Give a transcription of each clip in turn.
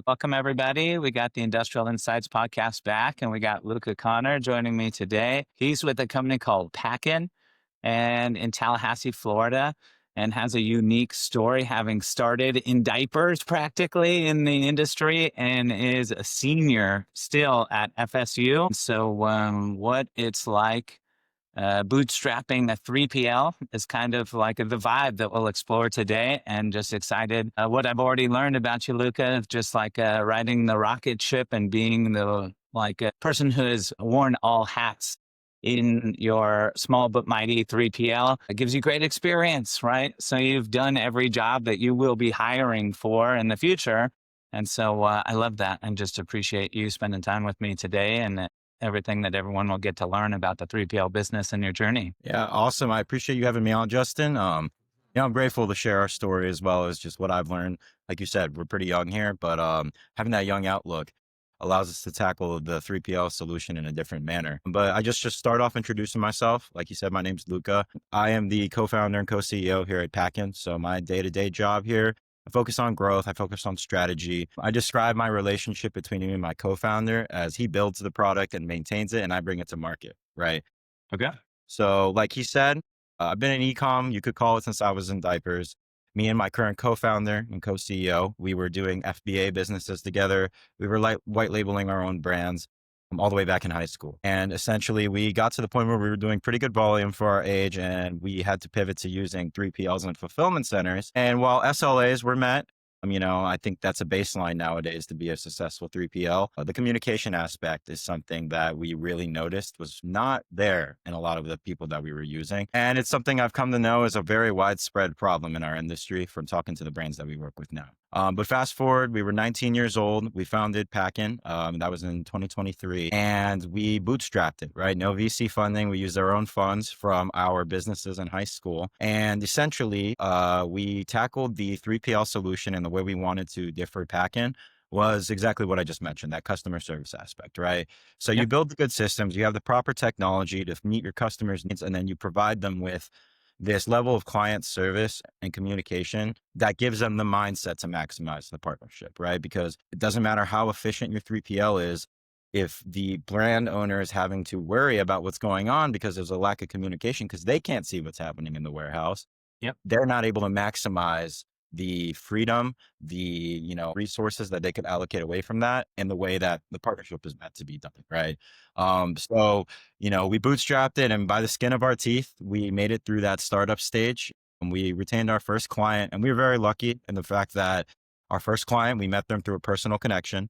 Welcome, everybody. We got the Industrial Insights podcast back, and we got Luca Conner joining me today. He's with a company called Packin and in Tallahassee, Florida, and has a unique story, having started in diapers practically in the industry and is a senior still at FSU. So what it's like bootstrapping a 3PL is kind of like the vibe that we'll explore today, and just excited what I've already learned about you, Luca, just like riding the rocket ship and being the person who has worn all hats in your small but mighty 3PL. It gives you great experience, right? So you've done every job that you will be hiring for in the future. And so I love that, and just appreciate you spending time with me today, and everything that everyone will get to learn about the 3PL business and your journey. Yeah, awesome. I appreciate you having me on, Justin. I'm grateful to share our story as well as just what I've learned. Like you said, we're pretty young here, but having that young outlook allows us to tackle the 3PL solution in a different manner. But I just start off introducing myself. Like you said, my name's Luca. I am the co-founder and co-CEO here at Packin. So my day-to-day job here, I focus on growth. I focus on strategy. I describe my relationship between me and my co-founder as he builds the product and maintains it, and I bring it to market, right? Okay. So like he said, I've been in e-com, you could call it, since I was in diapers. Me and my current co-founder and co-CEO, we were doing FBA businesses together. We were white labeling our own brands all the way back in high school. And essentially we got to the point where we were doing pretty good volume for our age, and we had to pivot to using 3PLs and fulfillment centers. And while SLAs were met, I think that's a baseline nowadays to be a successful 3PL. The communication aspect is something that we really noticed was not there in a lot of the people that we were using. And it's something I've come to know is a very widespread problem in our industry from talking to the brands that we work with now. But fast forward, we were 19 years old. We founded Packin. That was in 2023, and we bootstrapped it, right? No VC funding. We used our own funds from our businesses in high school. And essentially, we tackled the 3PL solution, and the way we wanted to differ Packin was exactly what I just mentioned, that customer service aspect, right? So you build the good systems, you have the proper technology to meet your customers' needs, and then you provide them with this level of client service and communication that gives them the mindset to maximize the partnership, right? Because it doesn't matter how efficient your 3PL is, if the brand owner is having to worry about what's going on because there's a lack of communication, because they can't see what's happening in the warehouse, they're not able to maximize the freedom, the resources that they could allocate away from that in the way that the partnership is meant to be done, right? We bootstrapped it, and by the skin of our teeth, we made it through that startup stage, and we retained our first client. And we were very lucky in the fact that our first client, we met them through a personal connection.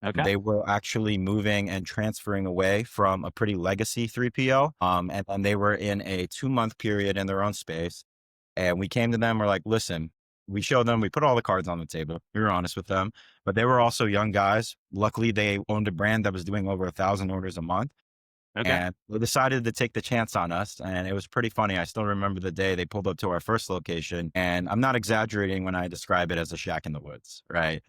Okay. They were actually moving and transferring away from a pretty legacy 3PL. And they were in a 2-month period in their own space. And we came to them, we're like, listen, we showed them, we put all the cards on the table. We were honest with them, but they were also young guys. Luckily, they owned a brand that was doing over 1,000 orders a month. Okay. And they decided to take the chance on us. And it was pretty funny. I still remember the day they pulled up to our first location. And I'm not exaggerating when I describe it as a shack in the woods, right?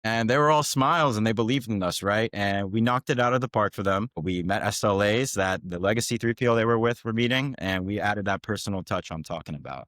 And they were all smiles, and they believed in us, right? And we knocked it out of the park for them. We met SLAs that the legacy 3PL they were with were meeting, and we added that personal touch I'm talking about.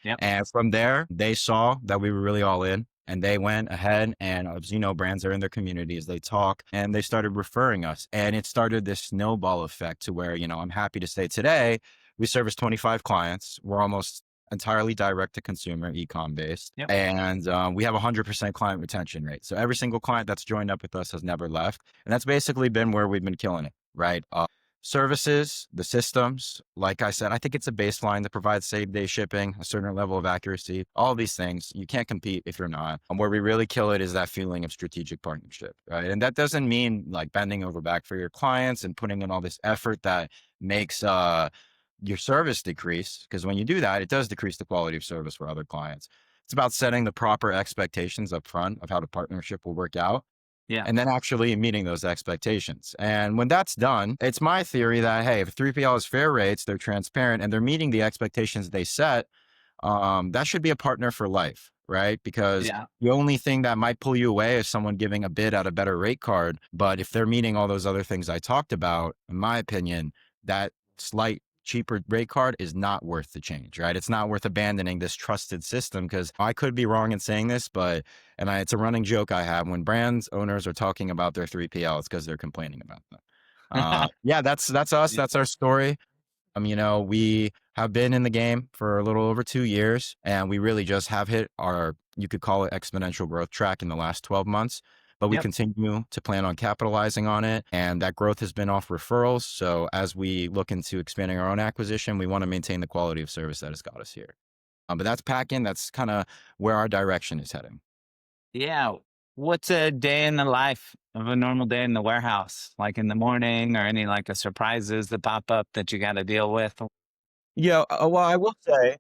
Yep. And from there, they saw that we were really all in, and they went ahead, and as you know, brands are in their communities, they talk, and they started referring us. And it started this snowball effect to where, I'm happy to say today, we service 25 clients. We're almost entirely direct to consumer, e-com based. Yep. And we have 100% client retention rate. So every single client that's joined up with us has never left. And that's basically been where we've been killing it, right? Services, the systems, like I said, I think it's a baseline that provides same-day shipping, a certain level of accuracy, all these things. You can't compete if you're not. And where we really kill it is that feeling of strategic partnership, right? And that doesn't mean like bending over back for your clients and putting in all this effort that makes your service decrease. Because when you do that, it does decrease the quality of service for other clients. It's about setting the proper expectations up front of how the partnership will work out. Yeah. And then actually meeting those expectations. And when that's done, it's my theory that, hey, if 3PL is fair rates, they're transparent, and they're meeting the expectations they set, that should be a partner for life, right? Because the only thing that might pull you away is someone giving a bid at a better rate card. But if they're meeting all those other things I talked about, in my opinion, that slight cheaper rate card is not worth the change, right? It's not worth abandoning this trusted system, because I could be wrong in saying this, but it's a running joke I have when brands owners are talking about their 3PL, it's because they're complaining about them. Yeah, that's us. Yeah. That's our story. We have been in the game for a little over 2 years, and we really just have hit our, you could call it, exponential growth track in the last 12 months. But we Yep. continue to plan on capitalizing on it. And that growth has been off referrals. So as we look into expanding our own acquisition, we want to maintain the quality of service that has got us here. But that's Packin. That's kind of where our direction is heading. Yeah. What's a day in the life of a normal day in the warehouse? Like in the morning or any like surprises that pop up that you got to deal with? Yeah. Well, I will say,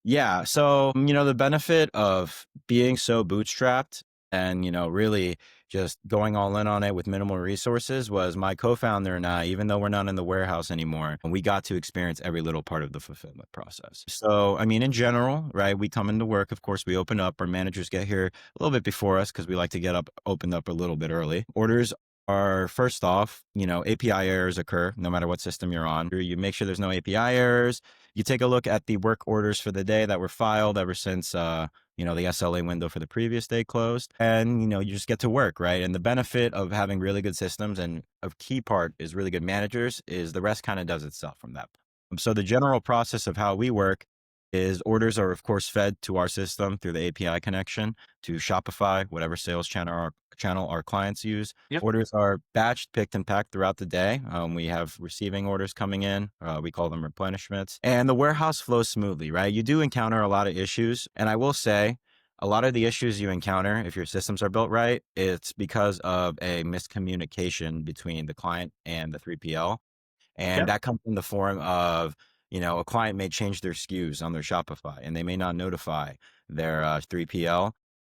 yeah. So, the benefit of being so bootstrapped and, really just going all in on it with minimal resources was my co-founder and I, even though we're not in the warehouse anymore, we got to experience every little part of the fulfillment process. So, in general, right, we come into work, of course, we open up, our managers get here a little bit before us because we like to opened up a little bit early. Orders are first off, API errors occur no matter what system you're on. You make sure there's no API errors. You take a look at the work orders for the day that were filed ever since, the SLA window for the previous day closed. And, you just get to work, right? And the benefit of having really good systems, and a key part is really good managers, is the rest kind of does itself from that. So the general process of how we work is orders are, of course, fed to our system through the API connection to Shopify, whatever sales channel our clients use. Yep. Orders are batched, picked, and packed throughout the day. We have receiving orders coming in. We call them replenishments. And the warehouse flows smoothly, right? You do encounter a lot of issues. And I will say, a lot of the issues you encounter, if your systems are built right, it's because of a miscommunication between the client and the 3PL. And Yep. that comes in the form of, a client may change their SKUs on their Shopify and they may not notify their 3PL.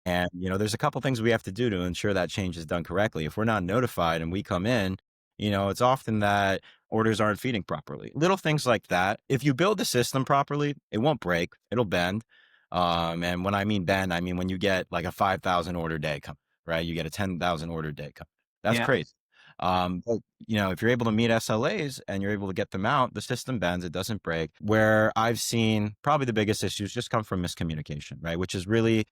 And, there's a couple things we have to do to ensure that change is done correctly. If we're not notified and we come in, it's often that orders aren't feeding properly. Little things like that. If you build the system properly, it won't break, it'll bend. And when I mean bend, I mean when you get like a 5,000 order day come, right? You get a 10,000 order day come. That's Yeah. crazy. But, if you're able to meet SLAs and you're able to get them out, the system bends, it doesn't break. Where I've seen probably the biggest issues just come from miscommunication, right? Which is really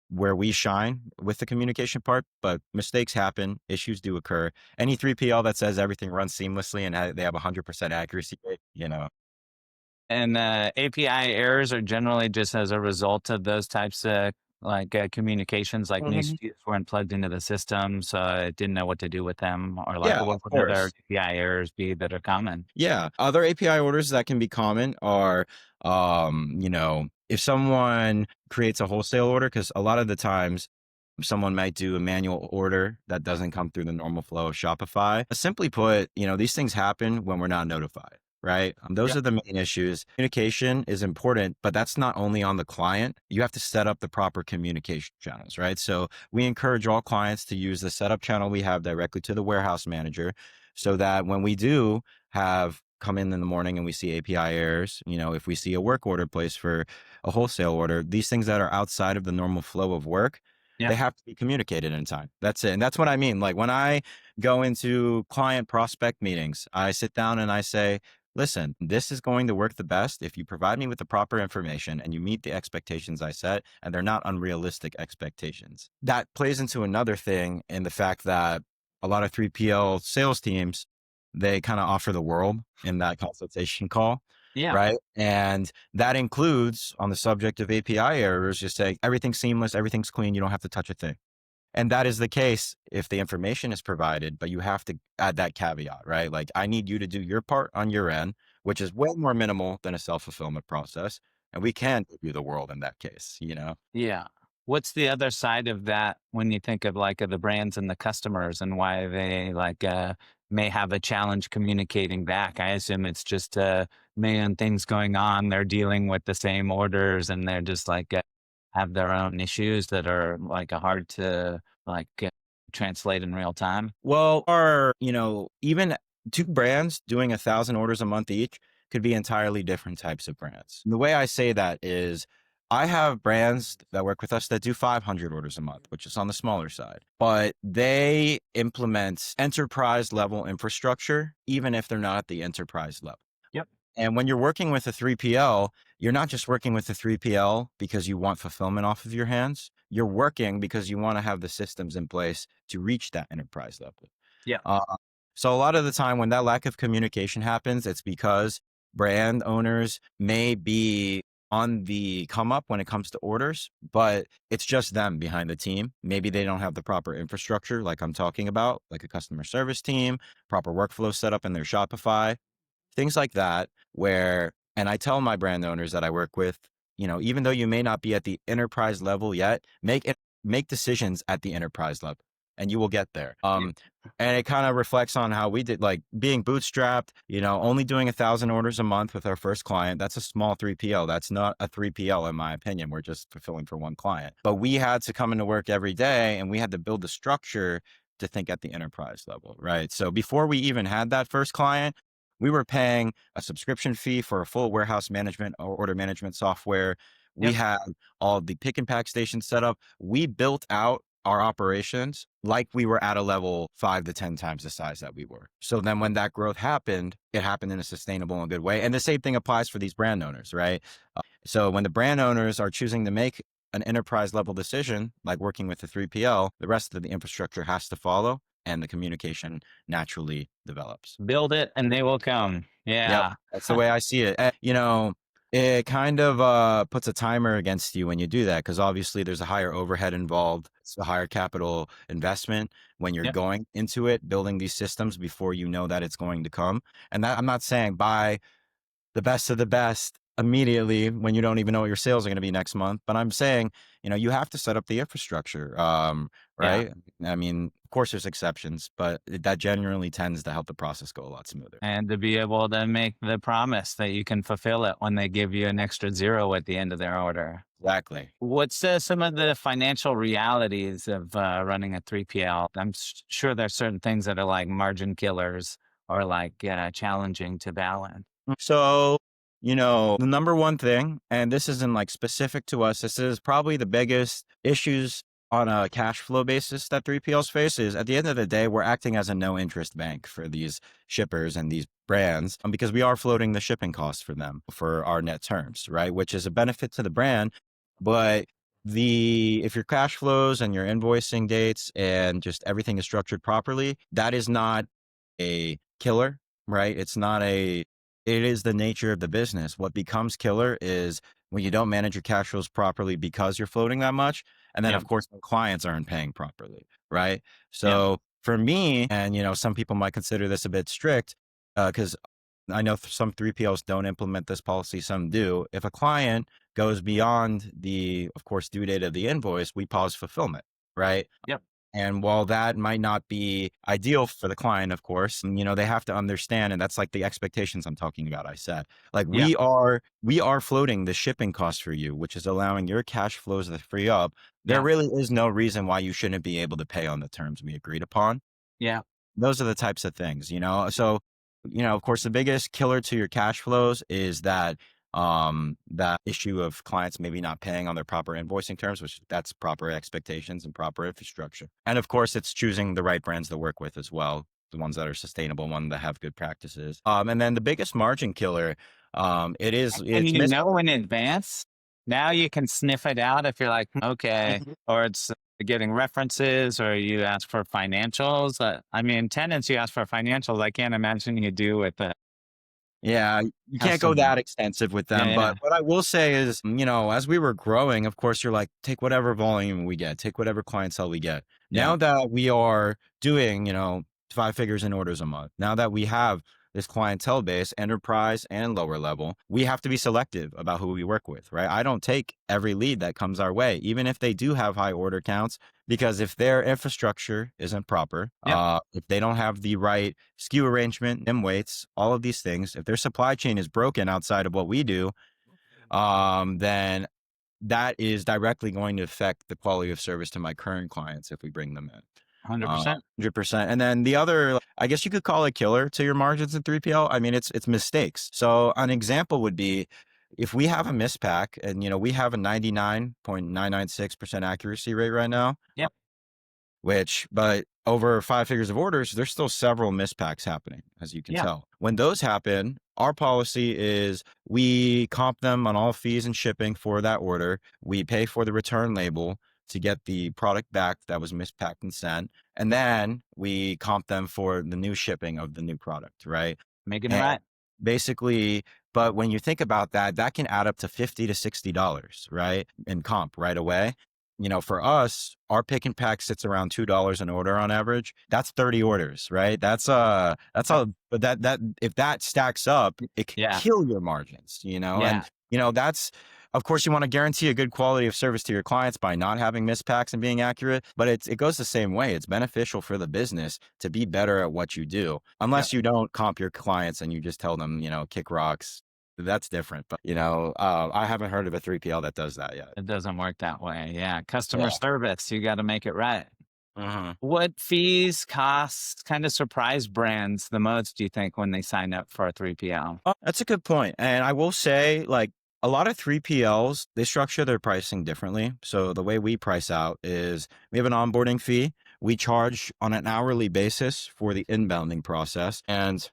where we shine with the communication part, but mistakes happen, issues do occur. Any 3PL that says everything runs seamlessly and they have 100% accuracy rate. And API errors are generally just as a result of those types of like communications, like new Mhm. SKUs weren't plugged into the system, so it didn't know what to do with them, or like Yeah, what of would other course. API errors be that are common? Yeah. Other API orders that can be common are, if someone creates a wholesale order, because a lot of the times someone might do a manual order that doesn't come through the normal flow of Shopify. Simply put, these things happen when we're not notified, right? Those Yep. are the main issues. Communication is important, but that's not only on the client. You have to set up the proper communication channels, right? So we encourage all clients to use the setup channel we have directly to the warehouse manager, so that when we do have come in the morning and we see API errors, if we see a work order placed for a wholesale order, these things that are outside of the normal flow of work, they Yep. have to be communicated in time. That's it. And that's what I mean. Like when I go into client prospect meetings, I sit down and I say, listen, this is going to work the best if you provide me with the proper information and you meet the expectations I set, and they're not unrealistic expectations. That plays into another thing in the fact that a lot of 3PL sales teams, they kind of offer the world in that consultation call. Yeah. Right. And that includes, on the subject of API errors, just saying everything's seamless, everything's clean, you don't have to touch a thing. And that is the case if the information is provided, but you have to add that caveat, right? Like, I need you to do your part on your end, which is way more minimal than a self-fulfillment process. And we can give you the world in that case. Yeah. What's the other side of that when you think of like the brands and the customers and why they like may have a challenge communicating back? I assume it's just a million things going on. They're dealing with the same orders and they're just like have their own issues that are like hard to like translate in real time. Well, even two brands doing 1,000 orders a month each could be entirely different types of brands. The way I say that is, I have brands that work with us that do 500 orders a month, which is on the smaller side, but they implement enterprise level infrastructure, even if they're not at the enterprise level. Yep. And when you're working with a 3PL, you're not just working with a 3PL because you want fulfillment off of your hands. You're working because you want to have the systems in place to reach that enterprise level. Yeah. Uh, so a lot of the time when that lack of communication happens, it's because brand owners may be on the come up when it comes to orders, but it's just them behind the team. Maybe they don't have the proper infrastructure, like I'm talking about, like a customer service team, proper workflow set up in their Shopify, things like that, and I tell my brand owners that I work with, even though you may not be at the enterprise level yet, make decisions at the enterprise level and you will get there. Yeah. And it kind of reflects on how we did, like being bootstrapped, only doing 1,000 orders a month with our first client. That's a small 3PL. That's not a 3PL in my opinion. We're just fulfilling for one client, but we had to come into work every day and we had to build the structure to think at the enterprise level, right? So before we even had that first client, we were paying a subscription fee for a full warehouse management or order management software. We Yep. had all the pick and pack stations set up. We built out our operations like we were at a level 5 to 10 times the size that we were. So then when that growth happened, it happened in a sustainable and good way. And the same thing applies for these brand owners, right? So when the brand owners are choosing to make an enterprise level decision, like working with the 3PL, the rest of the infrastructure has to follow and the communication naturally develops. Build it and they will come. Yep. Yeah. That's the way I see it. It kind of puts a timer against you when you do that because obviously there's a higher overhead involved. It's a higher capital investment when you're Yep. going into it, building these systems before you know that it's going to come. And that I'm not saying buy the best of the best immediately when you don't even know what your sales are going to be next month. But I'm saying, you have to set up the infrastructure, Yeah. right? I mean, of course there's exceptions, but that generally tends to help the process go a lot smoother. And to be able to make the promise that you can fulfill it when they give you an extra zero at the end of their order. Exactly. What's some of the financial realities of running a 3PL? I'm sure there's certain things that are like margin killers or like challenging to balance. So, the number one thing, and this isn't like specific to us, this is probably the biggest issues on a cash flow basis that 3PLs face is at the end of the day, we're acting as a no interest bank for these shippers and these brands because we are floating the shipping costs for them for our net terms, right? Which is a benefit to the brand. But if your cash flows and your invoicing dates and just everything is structured properly, that is not a killer, right? It is the nature of the business. What becomes killer is when you don't manage your cash flows properly because you're floating that much. And then Yep. of course, when clients aren't paying properly, right? Yep. So for me, and some people might consider this a bit strict, because I know some 3PLs don't implement this policy, some do. If a client goes beyond the, of course, due date of the invoice, we pause fulfillment, right? Yep. And while that might not be ideal for the client, of course, they have to understand, and that's like the expectations I'm talking about. I said, like, Yeah. we are floating the shipping cost for you, which is allowing your cash flows to free up. There Yeah. really is no reason why you shouldn't be able to pay on the terms we agreed upon. Yeah. Those are the types of things, So, of course, the biggest killer to your cash flows is that issue of clients maybe not paying on their proper invoicing terms, which that's proper expectations and proper infrastructure. And of course, it's choosing the right brands to work with as well, the ones that are sustainable, ones that have good practices. And then the biggest margin killer, And it's you know in advance, now you can sniff it out if you're like, okay, or it's getting references or you ask for financials. I mean, tenants, you ask for financials. I can't imagine you do with the Yeah, you can't go customer. that extensive with Yeah. them. Yeah. But what I will say is, as we were growing, of course, you're like, take whatever volume we get, take whatever clientele we get. Yeah. Now that we are doing, 5 figures in orders a month, now that we have this clientele base, enterprise and lower level, we have to be selective about who we work with, right? I don't take every lead that comes our way, even if they do have high order counts, because if their infrastructure isn't proper, Yep. if they don't have the right SKU arrangement, M weights, all of these things, if their supply chain is broken outside of what we do, then that is directly going to affect the quality of service to my current clients if we bring them in. 100%. 100%. And then the other, I guess you could call it killer to your margins in 3PL. I mean, it's mistakes. So an example would be if we have a mispack and, we have a 99.996% accuracy rate right now, Yep. but over 5 figures of orders, there's still several mispacks happening, as you can Yeah. tell. When those happen, Our policy is we comp them on all fees and shipping for that order. We pay for the return label to get the product back that was mispacked and sent. And then we comp them for the new shipping of the new product, right? Making it And right. basically, but when you think about that, that can add up to $50 to $60, right? In comp right away. For us, our pick and pack sits around $2 an order on average. That's 30 orders, right? But that if that stacks up, it can Yeah. kill your margins, Yeah. and that's, of course, you want to guarantee a good quality of service to your clients by not having mispacks and being accurate, but it goes the same way. It's beneficial for the business to be better at what you do, Yeah. unless you don't comp your clients and you just tell them, kick rocks. That's different. But, I haven't heard of a 3PL that does that yet. It doesn't work that way. Yeah. Customer Yeah. service, you got to make it right. Mhm. What fees, costs kind of surprise brands the most, do you think, when they sign up for a 3PL? Oh, that's a good point. And I will say, like, a lot of 3PLs, they structure their pricing differently. So the way we price out is we have an onboarding fee. We charge on an hourly basis for the inbounding process. And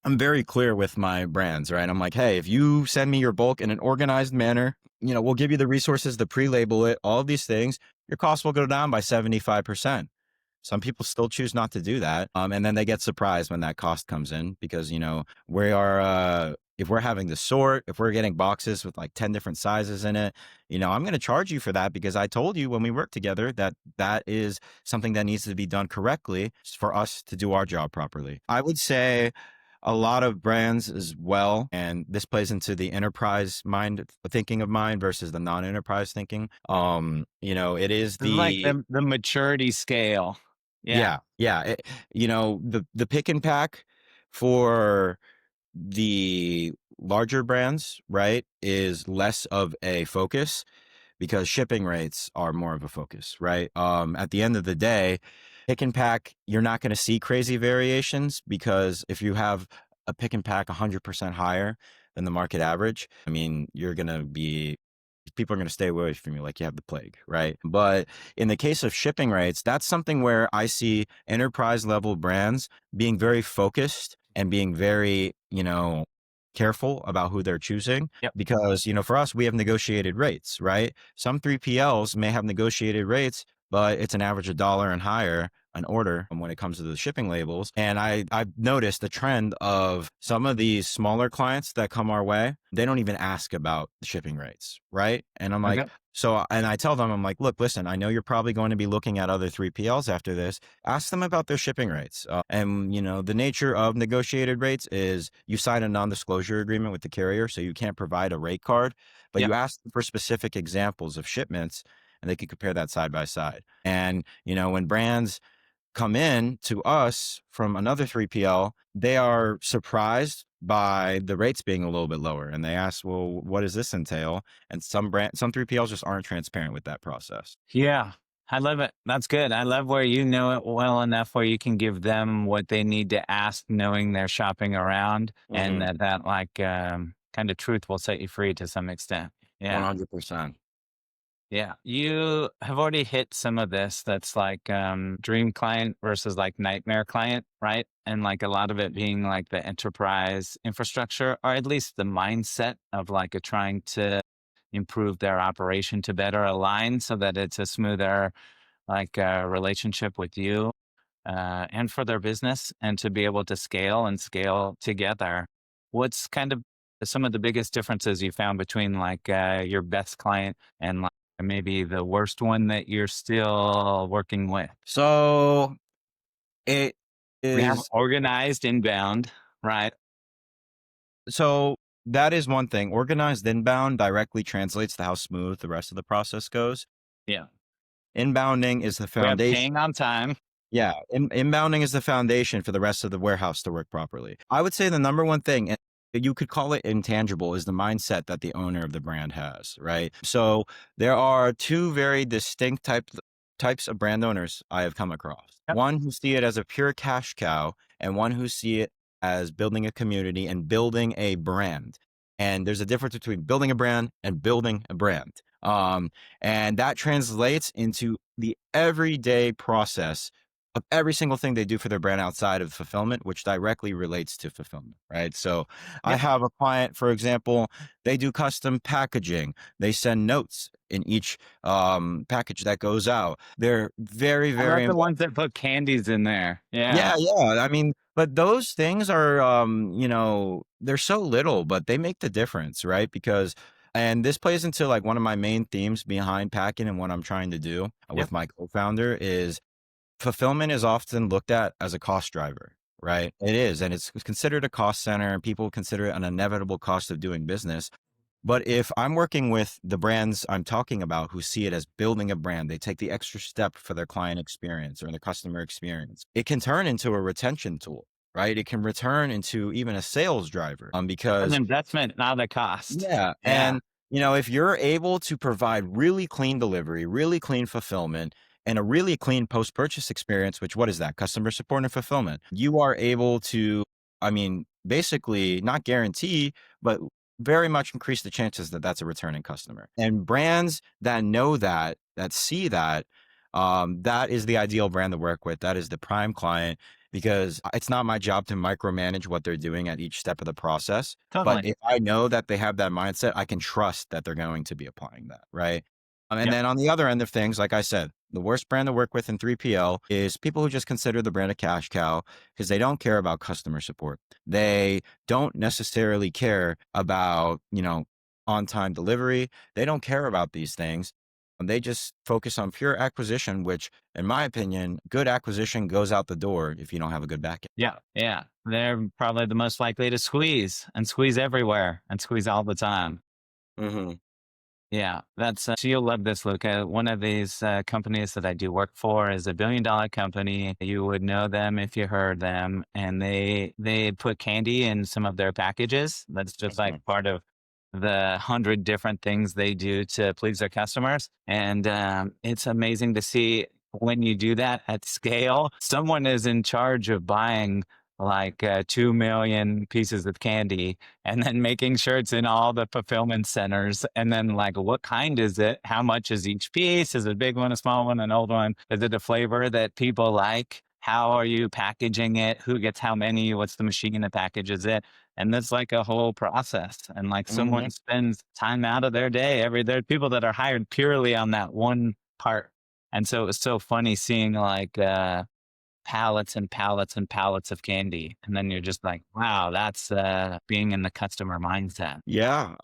I'm very clear with my brands, right? I'm like, hey, if you send me your bulk in an organized manner, we'll give you the resources to pre-label it, all of these things, your costs will go down by 75%. Some people still choose not to do that. And then they get surprised when that cost comes in because, we are, if we're having to sort, if we're getting boxes with like 10 different sizes in it, I'm going to charge you for that because I told you when we work together that that is something that needs to be done correctly for us to do our job properly. I would say a lot of brands as well. And this plays into the enterprise mind thinking of mine versus the non-enterprise thinking. It is This is like the the maturity scale. Yeah. yeah. The pick and pack for the larger brands, right, is less of a focus because shipping rates are more of a focus, right? At the end of the day, pick and pack, you're not going to see crazy variations because if you have a pick and pack 100% higher than the market average, I mean, people are going to stay away from you like you have the plague, right? But in the case of shipping rates, that's something where I see enterprise level brands being very focused and being very, careful about who they're choosing Yep. because, for us, we have negotiated rates, right? Some 3PLs may have negotiated rates, but it's an average $1 and higher an order when it comes to the shipping labels. And I've noticed the trend of some of these smaller clients that come our way, they don't even ask about the shipping rates, right? And I'm like, Okay. and I tell them, I'm like, look, listen, I know you're probably going to be looking at other 3PLs after this. Ask them about their shipping rates. And, the nature of negotiated rates is you sign a non-disclosure agreement with the carrier, so you can't provide a rate card, but Yep. you ask for specific examples of shipments and they can compare that side by side. And, when brands come in to us from another 3PL, they are surprised by the rates being a little bit lower. And they ask, well, what does this entail? And some 3PLs just aren't transparent with that process. Yeah. I love it. That's good. I love where you know it well enough where you can give them what they need to ask, knowing they're shopping around, and Mm-hmm. that like kind of truth will set you free to some extent. Yeah. 100%. Yeah. You have already hit some of this that's like dream client versus like nightmare client, right? And like a lot of it being like the enterprise infrastructure, or at least the mindset of like a trying to improve their operation to better align so that it's a smoother like relationship with you and for their business and to be able to scale and scale together. What's kind of some of the biggest differences you found between like your best client and like maybe the worst one that you're still working with? So it We have is, organized inbound, right? so that is one thing. Organized inbound directly translates to how smooth the rest of the process goes. Yeah. Inbounding is the We have foundation. paying on time. Yeah, inbounding is the foundation for the rest of the warehouse to work properly. I would say the number one thing, and you could call it intangible, is the mindset that the owner of the brand has, right? So there are two very distinct types of brand owners I have come across. Yep. One who see it as a pure cash cow, and one who see it as building a community and building a brand. And there's a difference between building a brand and building a brand. And that translates into the everyday process of every single thing they do for their brand outside of fulfillment, which directly relates to fulfillment, right? So I Yep. have a client, for example, they do custom packaging. They send notes in each package that goes out. They're very, How very about the involved. ones that put candies in there? Yeah, Yeah. yeah. I mean, but those things are, they're so little, but they make the difference, right? Because, and this plays into like one of my main themes behind Packin and what I'm trying to do Yep. with my co-founder is fulfillment is often looked at as a cost driver, right? It is, and it's considered a cost center, and people consider it an inevitable cost of doing business. But if I'm working with the brands I'm talking about who see it as building a brand, they take the extra step for their client experience or the customer experience, it can turn into a retention tool, right? It can return into even a sales driver, It's an because investment, not a cost. yeah. Yeah. And, if you're able to provide really clean delivery, really clean fulfillment, and a really clean post purchase experience, which what is that? Customer support and fulfillment. You are able to, basically not guarantee, but very much increase the chances that that's a returning customer. And brands that know that, that see that, that is the ideal brand to work with. That is the prime client, because it's not my job to micromanage what they're doing at each step of the process. But Totally. if I know that they have that mindset, I can trust that they're going to be applying that, right? And Yep. then on the other end of things, like I said, the worst brand to work with in 3PL is people who just consider the brand a cash cow because they don't care about customer support. They don't necessarily care about, on-time delivery. They don't care about these things. And they just focus on pure acquisition, which, in my opinion, good acquisition goes out the door if you don't have a good backend. Yeah. Yeah. They're probably the most likely to squeeze and squeeze everywhere and squeeze all the time. Hmm. Yeah, so you'll love this, Luca. One of these companies that I do work for is a $1 billion company. You would know them if you heard them, and they put candy in some of their packages. That's just like Hmm. part of the 100 different things they do to please their customers. And it's amazing to see when you do that at scale. Someone is in charge of buying like 2 million pieces of candy and then making sure it's in all the fulfillment centers. And then, like, what kind is it? How much is each piece? Is it a big one, a small one, an old one? Is it a flavor that people like? How are you packaging it? Who gets how many? What's the machine that packages it? And that's like a whole process. And like Hmm. someone spends time out of their day there are people that are hired purely on that one part. And so it was so funny seeing like pallets and pallets and pallets of candy. And then you're just like, wow, that's being in the customer mindset. Yeah,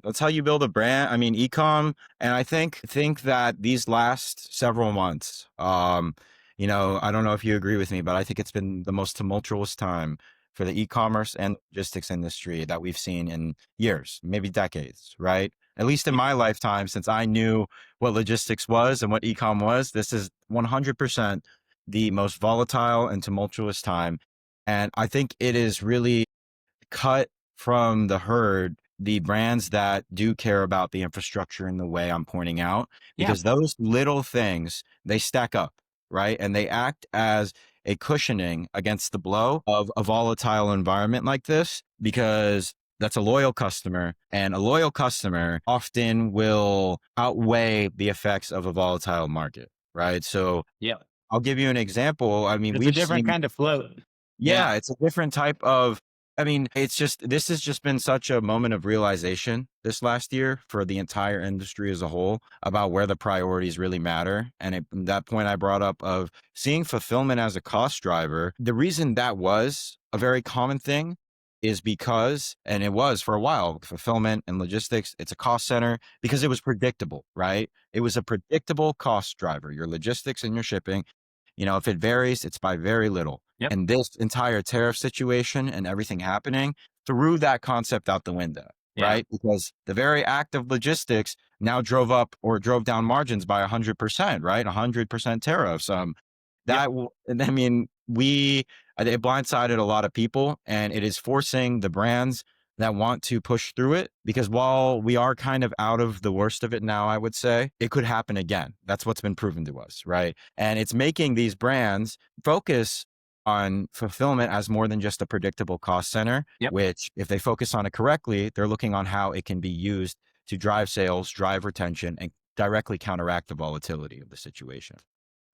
that's how you build a brand. I mean, ecom, and I think that these last several months, I don't know if you agree with me, but I think it's been the most tumultuous time for the e-commerce and logistics industry that we've seen in years, maybe decades, right? At least in Yep. my lifetime, since I knew what logistics was and what ecom was, this is 100% the most volatile and tumultuous time. And I think it is really cut from the herd the brands that do care about the infrastructure in the way I'm pointing out, Yeah. because those little things, they stack up, right? And they act as a cushioning against the blow of a volatile environment like this, because that's a loyal customer, and a loyal customer often will outweigh the effects of a volatile market, right? So Yeah. I'll give you an example. I mean, It's a we've different seen, kind of float. yeah, Yeah. it's a different type of, it's just, this has just been such a moment of realization this last year for the entire industry as a whole about where the priorities really matter. And that point I brought up of seeing fulfillment as a cost driver, the reason that was a very common thing is because, and it was for a while, fulfillment and logistics, it's a cost center because it was predictable, right? It was a predictable cost driver, your logistics and your shipping. If it varies, it's by very little. Yep. And this entire tariff situation and everything happening threw that concept out the window, Yeah. right? Because the very act of logistics now drove up or drove down margins by 100%, right? 100% tariffs. Yep. And I mean, it blindsided a lot of people, and it is forcing the brands that want to push through it, because while we are kind of out of the worst of it now, I would say it could happen again. That's what's been proven to us, right? And it's making these brands focus on fulfillment as more than just a predictable cost center, Yep. which if they focus on it correctly, they're looking on how it can be used to drive sales, drive retention, and directly counteract the volatility of the situation.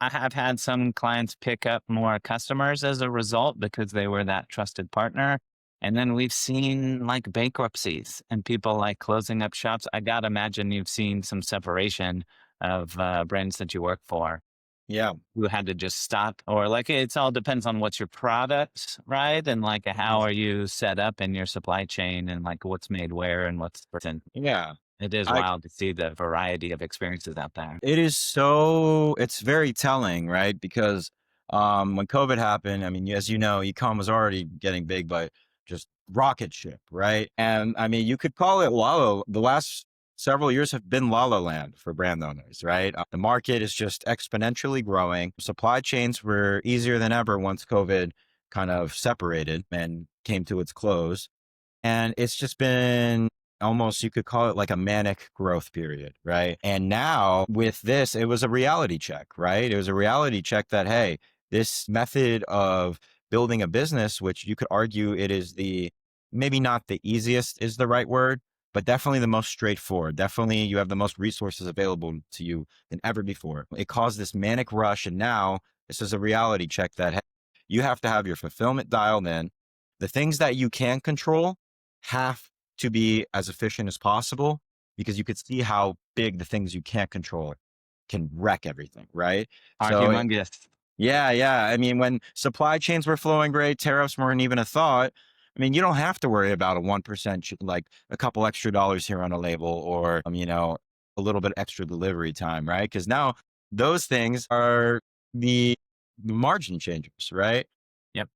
I have had some clients pick up more customers as a result because they were that trusted partner. And then we've seen like bankruptcies and people like closing up shops. I got to imagine you've seen some separation of brands that you work for Yeah. who had to just stop, or like it's all depends on what's your product, right? And like how are you set up in your supply chain and like what's made where and what's person. Yeah. It is I wild to see the variety of experiences out there. It is so it's very telling, right? Because when COVID happened, I mean, as you know, ecom was already getting big, but just rocket ship, right? And I mean, you could call it Lala. The last several years have been Lala Land for brand owners, right? The market is just exponentially growing. Supply chains were easier than ever once COVID kind of separated and came to its close. And it's just been almost, you could call it like a manic growth period, right? And now with this, it was a reality check, right? It was a reality check that, hey, this method of building a business, which you could argue it is maybe not the easiest is the right word, but definitely the most straightforward. Definitely you have the most resources available to you than ever before. It caused this manic rush. And now this is a reality check that, hey, you have to have your fulfillment dialed in. The things that you can control have to be as efficient as possible because you could see how big the things you can't control can wreck everything, right? Are So humongous. yeah, yeah. I mean, when supply chains were flowing great, tariffs weren't even a thought. I mean, you don't have to worry about a 1%, like a couple extra dollars here on a label or, a little bit extra delivery time, right? Because now those things are the margin changers, right? Yep.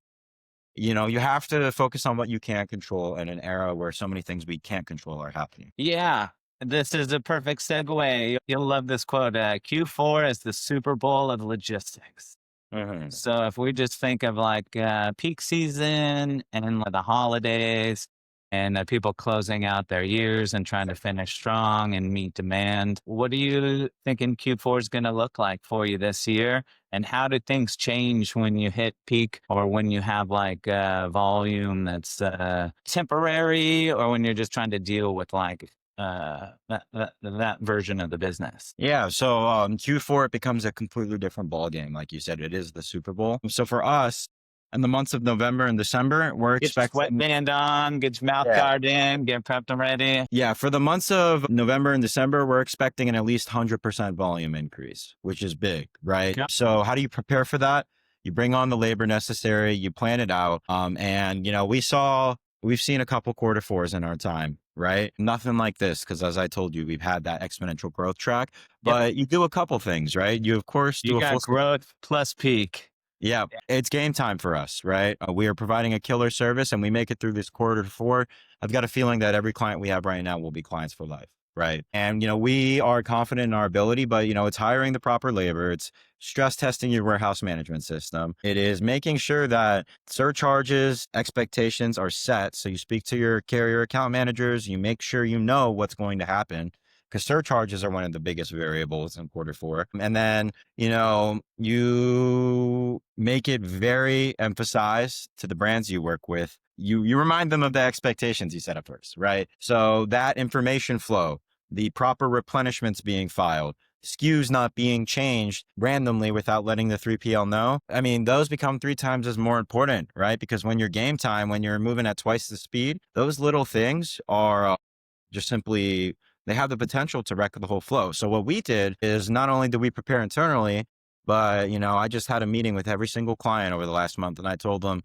You have to focus on what you can control in an era where so many things we can't control are happening. Yeah. This is a perfect segue. You'll love this quote. Q4 is the Super Bowl of logistics. Mhm. So if we just think of like peak season and like the holidays and people closing out their years and trying to finish strong and meet demand, what do you thinking Q4 is going to look like for you this year? And how do things change when you hit peak or when you have like volume that's temporary or when you're just trying to deal with like that version of the business? Yeah, so Q4 it becomes a completely different ball game. Like you said, it is the Super Bowl. So for us, in the months of November and December, we're Get your expecting. sweatband on, get your mouth Yeah. guard in, get prepped and ready. Yeah, for the months of November and December, we're expecting an at least 100% volume increase, which is big, right? Yep. So how do you prepare for that? You bring on the labor necessary, you plan it out. And we've seen a couple quarter fours in our time, right? Nothing like this, because as I told you, we've had that exponential growth track, Yep. but you do a couple things, right? You of course You do a got full. growth plus peak. Yeah, it's game time for us, right? We are providing a killer service and we make it through this quarter to four. I've got a feeling that every client we have right now will be clients for life, right? And, we are confident in our ability, but, it's hiring the proper labor. It's stress testing your warehouse management system. It is making sure that surcharges, expectations are set. So you speak to your carrier account managers, you make sure you know what's going to happen because surcharges are one of the biggest variables in quarter four. And then you make it very emphasized to the brands you work with. You remind them of the expectations you set up first, right? So that information flow, the proper replenishments being filed, SKUs not being changed randomly without letting the 3PL know. I mean, those become 3 times as more important, right? Because when you're game time, when you're moving at twice the speed, those little things are just simply they have the potential to wreck the whole flow. So what we did is not only did we prepare internally, but I just had a meeting with every single client over the last month and I told them,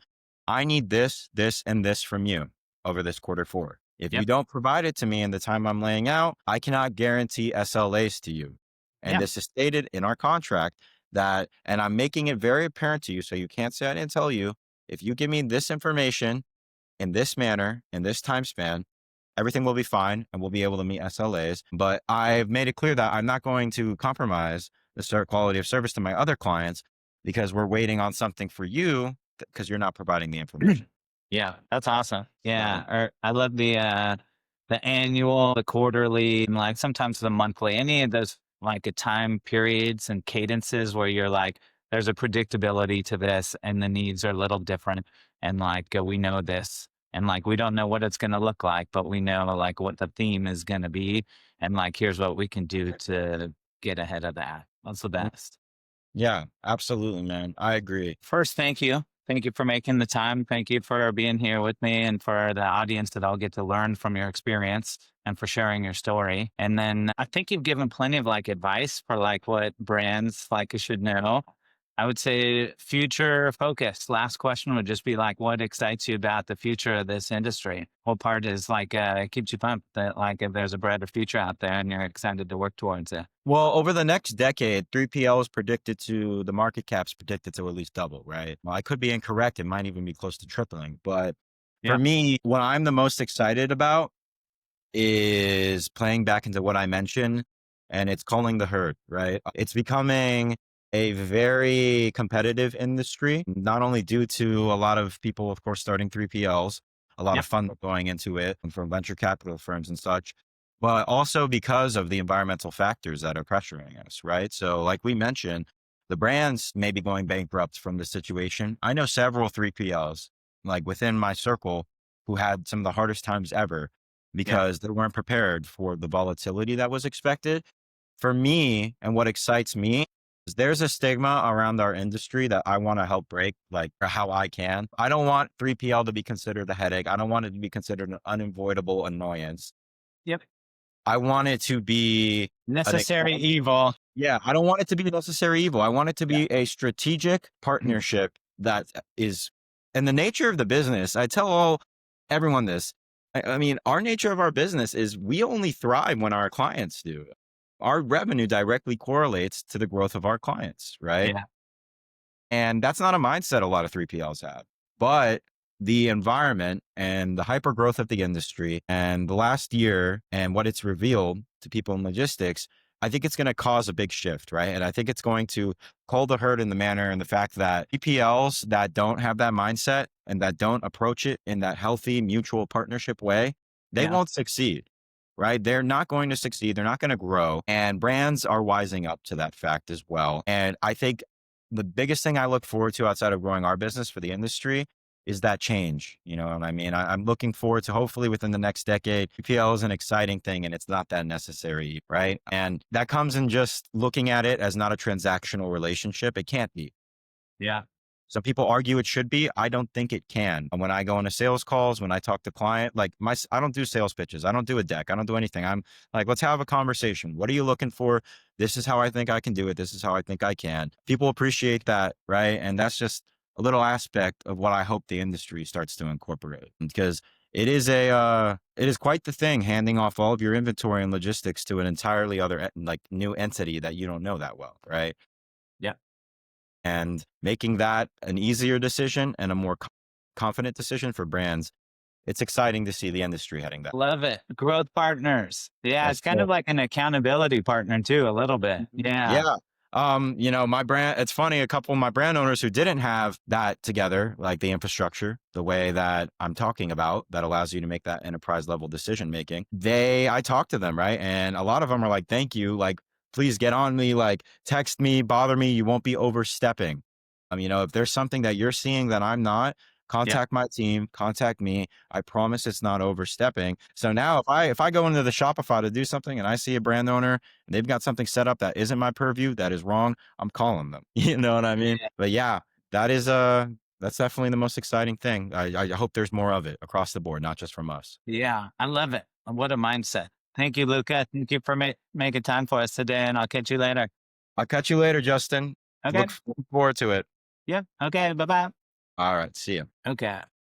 I need this, this, and this from you over this quarter four. If you Yep. don't provide it to me in the time I'm laying out, I cannot guarantee SLAs to you. And Yeah. this is stated in our contract and I'm making it very apparent to you. So you can't say I didn't tell you. If you give me this information in this manner, in this time span, everything will be fine and we'll be able to meet SLAs. But I've made it clear that I'm not going to compromise the quality of service to my other clients because we're waiting on something for you because you're not providing the information. Yeah. That's awesome. So, Yeah. Or I love the annual, the quarterly, and like sometimes the monthly, any of those like time periods and cadences where you're like, there's a predictability to this and the needs are a little different. And like, we know this and like, we don't know what it's going to look like, but we know like what the theme is going to be. And like, here's what we can do to get ahead of that. That's the best. Yeah, absolutely, man. I agree. First, thank you. Thank you for making the time. Thank you for being here with me and for the audience that I'll get to learn from your experience and for sharing your story. And then I think you've given plenty of like advice for like what brands like should know. I would say future focused. Last question would just be like, what excites you about the future of this industry? What part is like, keeps you pumped that like if there's a brighter future out there and you're excited to work towards it? Well, over the next decade, 3PL is predicted to, the market cap's predicted to at least double, right? Well, I could be incorrect. It might even be close to tripling. But for Yeah. me, what I'm the most excited about is playing back into what I mentioned, and it's calling the herd, right? It's becoming a very competitive industry, not only due to a lot of people, of course, starting 3PLs, a lot of Yep. fund going into it from venture capital firms and such, but also because of the environmental factors that are pressuring us, right? So, like we mentioned, the brands may be going bankrupt from the situation. I know several 3PLs, like within my circle, who had some of the hardest times ever Yeah. because they weren't prepared for the volatility that was expected. For me, and what excites me is there's a stigma around our industry that I want to help break, like how I can. I don't want 3PL to be considered a headache. I don't want it to be considered an unavoidable annoyance. Yep. I want it to be an Necessary evil. yeah, I don't want it to be necessary evil. I want it to Yeah. be a strategic partnership that is, and the nature of the business. I tell everyone this. I mean, our nature of our business is we only thrive when our clients do. Our revenue directly correlates to the growth of our clients, right? Yeah. And that's not a mindset a lot of 3PLs have. But the environment and the hyper growth of the industry and the last year and what it's revealed to people in logistics, I think it's going to cause a big shift, right? And I think it's going to cull the herd in the manner and the fact that 3PLs that don't have that mindset and that don't approach it in that healthy mutual partnership way, they Yeah. won't succeed, right? They're not going to succeed. They're not going to grow. And brands are wising up to that fact as well. And I think the biggest thing I look forward to outside of growing our business for the industry is that change. You know what I mean? I'm looking forward to hopefully within the next decade. PPL is an exciting thing and it's not that necessary, right? And that comes in just looking at it as not a transactional relationship. It can't be. Yeah. Some people argue it should be. I don't think it can. And when I go into sales calls, when I talk to client, like I don't do sales pitches. I don't do a deck. I don't do anything. I'm like, let's have a conversation. What are you looking for? This is how I think I can do it. This is how I think I can. People appreciate that, right? And that's just a little aspect of what I hope the industry starts to incorporate because it is quite the thing handing off all of your inventory and logistics to an entirely other like new entity that you don't know that well, right? Yeah. And making that an easier decision and a more confident decision for brands. It's exciting to see the industry heading that. Love it. Growth partners. Yeah. It's That's kind of it. like an accountability partner too, a little bit. Mhm. Yeah. Yeah. My brand, it's funny, a couple of my brand owners who didn't have that together, like the infrastructure, the way that I'm talking about that allows you to make that enterprise level decision making. I talked to them, right? And a lot of them are like, thank you. Like, please get on me, like text me, bother me. You won't be overstepping. If there's something that you're seeing that I'm not, Yeah. contact my team, contact me. I promise it's not overstepping. So now if I go into the Shopify to do something and I see a brand owner and they've got something set up that isn't my purview, that is wrong, I'm calling them. You know what I mean? Yeah. But yeah, that is that's definitely the most exciting thing. I hope there's more of it across the board, not just from us. Yeah. I love it. What a mindset. Thank you, Luca. Thank you for making time for us today. And I'll catch you later. I'll catch you later, Justin. Okay. Look forward to it. Yeah. Okay. Bye bye. All right. See you. Okay.